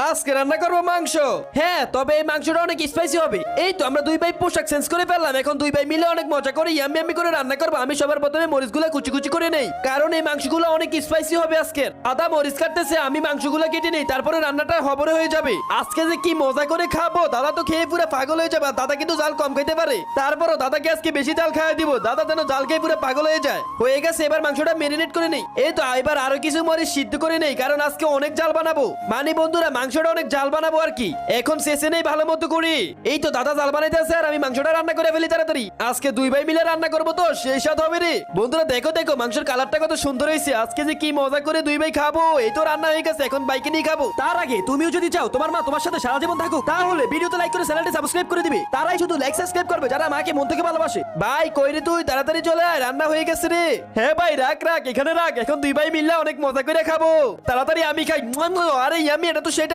আজকে রান্না করবো মাংস। হ্যাঁ, তবে এই মাংসটা অনেক স্পাইসি হবে। এই তো আমরা দুই ভাই পোশাক চেঞ্জ করে ফেললাম, এখন দুই ভাই মিলে অনেক মজা করে ইয়াম্মি ইয়াম্মি করে রান্না করবো। আমি সবার প্রথমে মরিচগুলো কুচি কুচি করে নেই, কারণ এই মাংসগুলো অনেক স্পাইসি হবে আজকে। আদা মরিচ কাটতেছে, আমি মাংসগুলো কেটে নেই, তারপরে রান্নাটা হবরে হয়ে যাবে। আজকে যে কি মজা করে খাবো, দাদা তো খেয়ে পুরো পাগল হয়ে যাবে। আর দাদা কিন্তু জাল কম খেতে পারে, তারপরও দাদাকে আজকে বেশি জাল খাওয়া দিব। দাদা যেন জাল খেয়ে পুরো পাগল হয়ে যায়। হয়ে গেছে, এবার মাংসটা মেরিনেট করে নেই। এই তো এবার আরো কিছু মরিচ সিদ্ধ করে নেই, কারণ আজকে অনেক জাল বানাবো। মানে বন্ধুরা, মাংসটা অনেক জাল বানাবো আর কি। এখন শেষে নেই ভালো মতো করি। এই তো দাদা জাল বানাইতেছে আর আমি মাংসটা রান্না করে ফেলি তাড়াতাড়ি। আজকে দুই ভাই মিলে রান্না করবো, তো সেই স্বাদ হবে রে। বন্ধুরা দেখো দেখো, মাংসের কালারটা কত সুন্দর হয়েছে। আজকে যে কি মজা করে দুই ভাই খাবো। এই তো রান্না হয়ে গেছে, এখন বাইকে নিয়ে খাবো। তার আগে তুমিও যদি চাও তোমার মা তোমার সাথে সারা জীবন থাকুক, তাহলে ভিডিওতে লাইক করে চ্যানেলটি সাবস্ক্রাইব করে দিবে। তারাই শুধু লাইক সাবস্ক্রাইব করবে যারা মাকে মন থেকে ভালোবাসে। ভাই কই রে তুই, তাড়াতাড়ি চলে আয়, রান্না হয়ে গেছে রে। হ্যাঁ ভাই, রাখ রাখ, এখানে রাখ। এখন দুই ভাই মিললে অনেক মজা করে খাবো। তাড়াতাড়ি আমি খাই। আরে ইয়ামি, এটা তো সেটা।